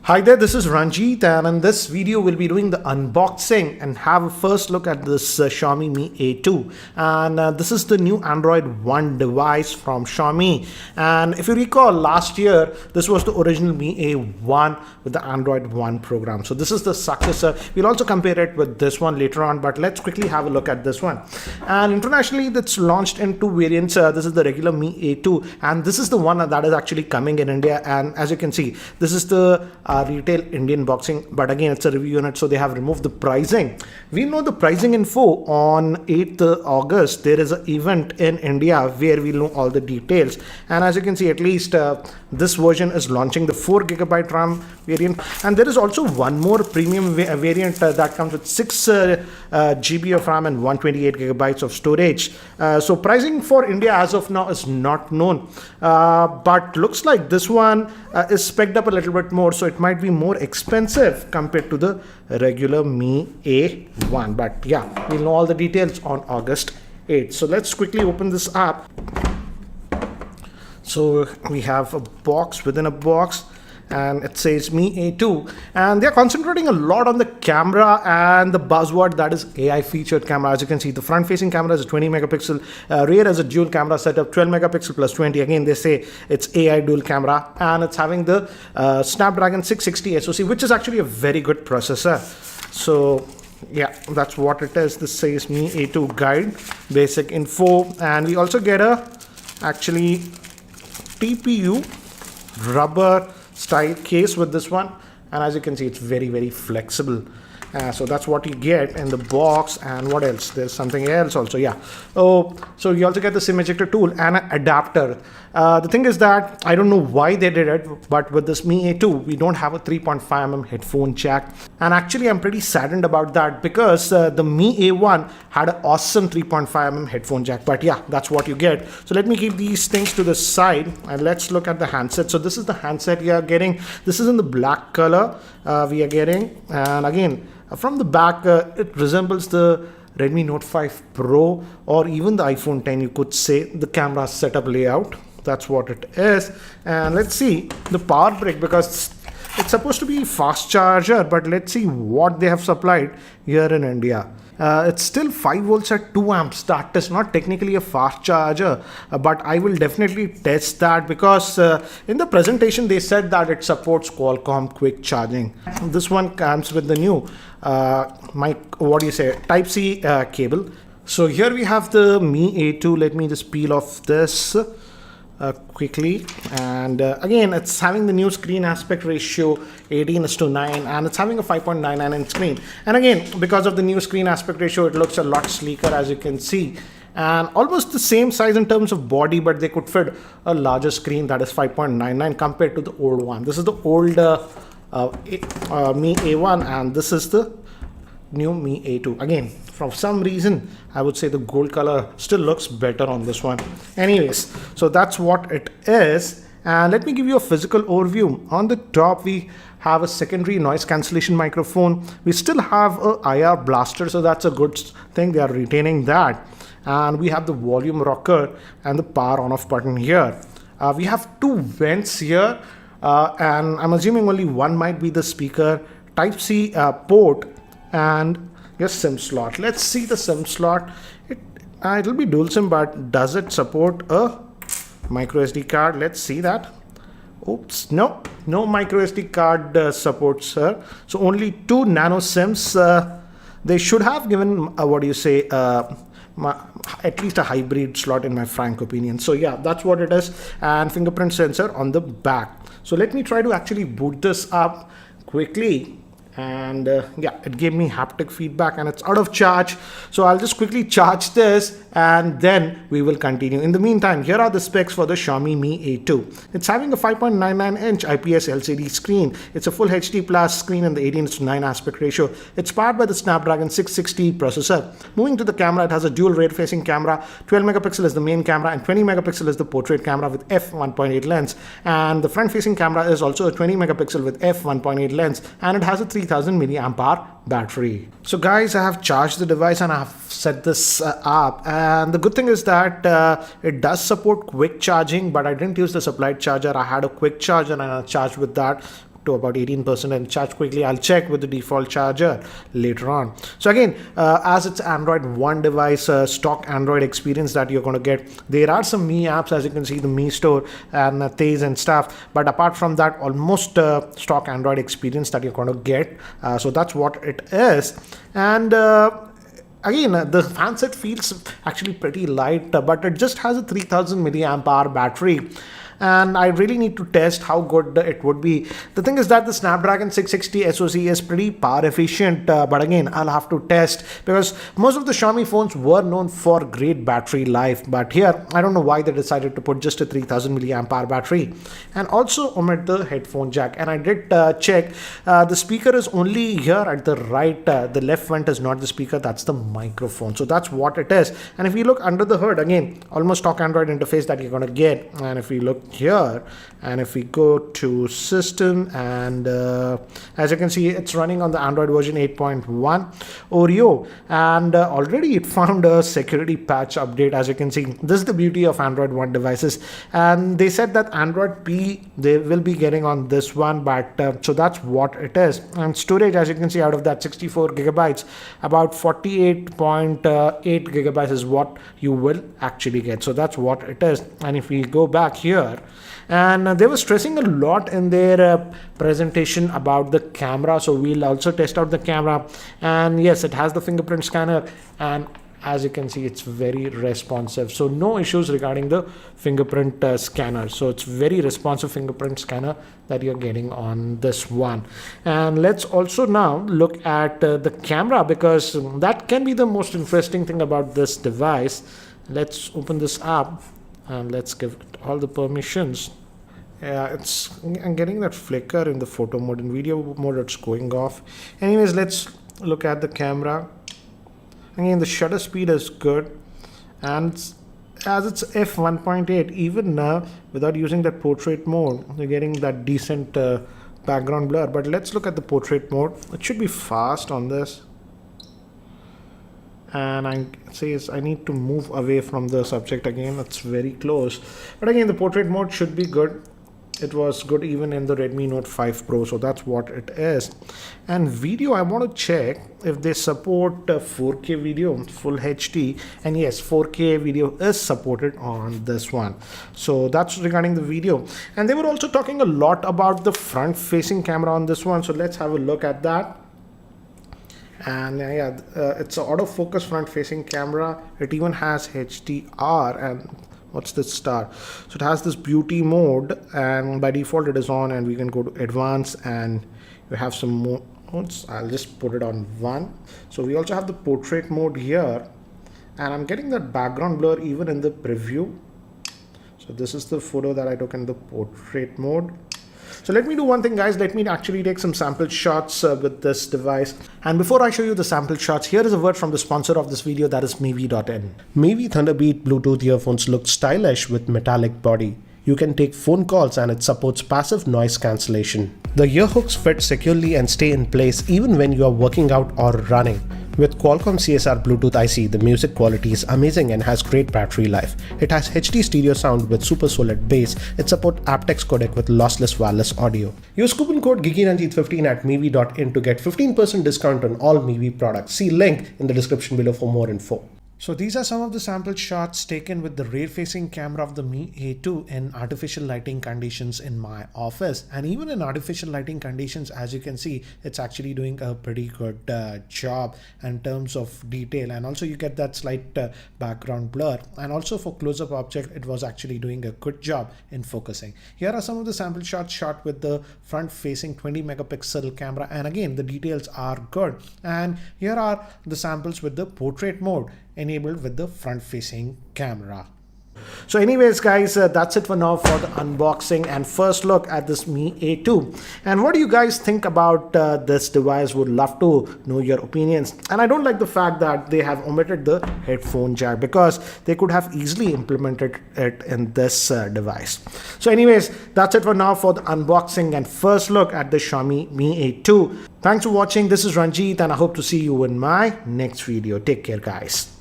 Hi there, this is Ranjit, and in this video we'll be doing the unboxing and have a first look at this Xiaomi Mi A2. And this is the new Android One device from Xiaomi. And if you recall, last year this was the original Mi A1 with the Android One program. So this is the successor. We'll also compare it with this one later on, but let's quickly have a look at this one. And internationally that's launched in two variants. This is the regular Mi A2, and this is the one that is actually coming in India. And as you can see, this is the retail Indian boxing, but again it's a review unit, so they have removed the pricing. We know the pricing info on 8th August. There is an event in India where we'll know all the details, and as you can see, at least this version is launching the 4GB RAM variant, and there is also one more premium variant that comes with 6GB of RAM and 128GB of storage. So pricing for India as of now is not known, but looks like this one is spec'd up a little bit more, so it might be more expensive compared to the regular Mi A1. But yeah, we'll know all the details on August 8th. So let's quickly open this up. So we have a box within a box, and it says Mi A2, and they're concentrating a lot on the camera and the buzzword that is AI featured camera. As you can see, the front facing camera is a 20 megapixel, rear is a dual camera setup, 12 megapixel plus 20. Again, they say it's AI dual camera, and it's having the Snapdragon 660 SoC, which is actually a very good processor. So yeah, that's what it is. This says Mi A2 guide, basic info, and we also get a actually TPU rubber style case with this one, and as you can see, it's very flexible. So that's what you get in the box. And what else? There's something else also. Yeah. Oh, so you also get the SIM ejector tool and an adapter. The thing is that I don't know why they did it, but with this Mi A2 we don't have a 3.5mm headphone jack, and actually I'm pretty saddened about that, because the Mi A1 had an awesome 3.5mm headphone jack. But yeah, that's what you get. So let me keep these things to the side and let's look at the handset. So this is the handset you are getting. This is in the black color we are getting, and again, from the back, it resembles the Redmi Note 5 Pro or even the iPhone 10, you could say, the camera setup layout. That's what it is. And let's see the power brick, because it's supposed to be fast charger, but let's see what they have supplied here in India. It's still 5 volts at 2 amps. That is not technically a fast charger, but I will definitely test that, because in the presentation they said that it supports Qualcomm quick charging. This one comes with the new Type-C cable. So here we have the Mi A2. Let me just peel off this quickly, and again, it's having the new screen aspect ratio 18:9, and it's having a 5.99 inch screen. And again, because of the new screen aspect ratio, it looks a lot sleeker, as you can see, and almost the same size in terms of body, but they could fit a larger screen that is 5.99 compared to the old one. This is the old Mi A1, and this is the new Mi A2. Again, for some reason I would say the gold color still looks better on this one. Anyways, so that's what it is. And let me give you a physical overview. On the top we have a secondary noise cancellation microphone. We still have a IR blaster, so that's a good thing. They are retaining that. And we have the volume rocker and the power on off button here. We have two vents here, and I'm assuming only one might be the speaker, Type-C port, and yes, SIM slot. Let's see the SIM slot. It'll be dual SIM, but does it support a micro SD card? Let's see that. Oops, no micro SD card support, sir. So only 2 nano SIMs. They should have given at least a hybrid slot, in my frank opinion. So yeah, that's what it is. And fingerprint sensor on the back. So let me try to actually boot this up quickly. And yeah, it gave me haptic feedback, and it's out of charge, so I'll just quickly charge this and then we will continue. In the meantime, here are the specs for the Xiaomi Mi A2. It's having a 5.99 inch IPS LCD screen. It's a full HD plus screen in the 18:9 aspect ratio. It's powered by the Snapdragon 660 processor. Moving to the camera, it has a dual rear facing camera. 12 megapixel is the main camera and 20 megapixel is the portrait camera with f1.8 lens, and the front facing camera is also a 20 megapixel with f1.8 lens, and it has a 3000 milliamp hour battery. So guys, I have charged the device and I have set this up, and the good thing is that it does support quick charging, but I didn't use the supplied charger. I had a quick charger and I charged with that to about 18% and charge quickly. I'll check with the default charger later on. So again, as it's Android One device, stock Android experience that you're going to get. There are some Mi apps, as you can see, the Mi Store and Tez and stuff. But apart from that, almost stock Android experience that you're going to get. So that's what it is. And again, the handset feels actually pretty light, but it just has a 3000 milliamp hour battery. And I really need to test how good it would be. The thing is that the Snapdragon 660 SoC is pretty power efficient, but again, I'll have to test because most of the Xiaomi phones were known for great battery life, but here, I don't know why they decided to put just a 3000 milliamp hour battery and also omit the headphone jack. And I did check, the speaker is only here at the right, the left vent is not the speaker, that's the microphone. So that's what it is. And if you look under the hood, again, almost stock Android interface that you're going to get. And if we look here and if we go to system and as you can see, it's running on the Android version 8.1 Oreo, and already it found a security patch update. As you can see, this is the beauty of Android One devices, and they said that Android P they will be getting on this one, but so that's what it is. And storage, as you can see, out of that 64 gigabytes, about 48.8 gigabytes is what you will actually get. So that's what it is. And if we go back here, and they were stressing a lot in their presentation about the camera, so we'll also test out the camera. And yes, it has the fingerprint scanner, and as you can see, it's very responsive, so no issues regarding the fingerprint scanner. So it's very responsive fingerprint scanner that you're getting on this one. And let's also now look at the camera, because that can be the most interesting thing about this device. Let's open this up and let's give it all the permissions. I'm getting that flicker in the photo mode. In video mode, it's going off. Anyways, let's look at the camera. Again, the shutter speed is good, and as it's f1.8, even now without using that portrait mode, you're getting that decent background blur. But let's look at the portrait mode. It should be fast on this. And I need to move away from the subject again. It's very close, but again, the portrait mode should be good. It was good even in the Redmi Note 5 Pro, so that's what it is. And video, I want to check if they support 4K video, full HD, and yes, 4K video is supported on this one. So that's regarding the video. And they were also talking a lot about the front-facing camera on this one, so let's have a look at that. And yeah, it's an autofocus front-facing camera. It even has HDR, and what's this star? So it has this beauty mode, and by default it is on, and we can go to advanced, and we have some more modes. I'll just put it on 1. So we also have the portrait mode here, and I'm getting that background blur even in the preview. So this is the photo that I took in the portrait mode. So let me do one thing, guys. Let me actually take some sample shots with this device. And before I show you the sample shots, here is a word from the sponsor of this video, that is Mevi.in. Mevi Thunderbeat Bluetooth earphones look stylish with metallic body. You can take phone calls and it supports passive noise cancellation. The ear hooks fit securely and stay in place even when you are working out or running. With Qualcomm CSR Bluetooth IC, the music quality is amazing and has great battery life. It has HD stereo sound with super solid bass. It supports aptX codec with lossless wireless audio. Use coupon code GeekyRanjit15 at Mevi.in to get 15% discount on all Mevi products. See link in the description below for more info. So these are some of the sample shots taken with the rear-facing camera of the Mi A2 in artificial lighting conditions in my office. And even in artificial lighting conditions, as you can see, it's actually doing a pretty good job in terms of detail. And also you get that slight background blur. And also for close-up object, it was actually doing a good job in focusing. Here are some of the sample shots shot with the front-facing 20 megapixel camera. And again, the details are good. And here are the samples with the portrait mode enabled with the front-facing camera. So anyways, guys, that's it for now for the unboxing and first look at this Mi A2. And what do you guys think about this device? Would love to know your opinions. And I don't like the fact that they have omitted the headphone jack, because they could have easily implemented it in this device. So anyways, that's it for now for the unboxing and first look at the Xiaomi Mi A2. Thanks for watching. This is Ranjit, and I hope to see you in my next video. Take care, guys.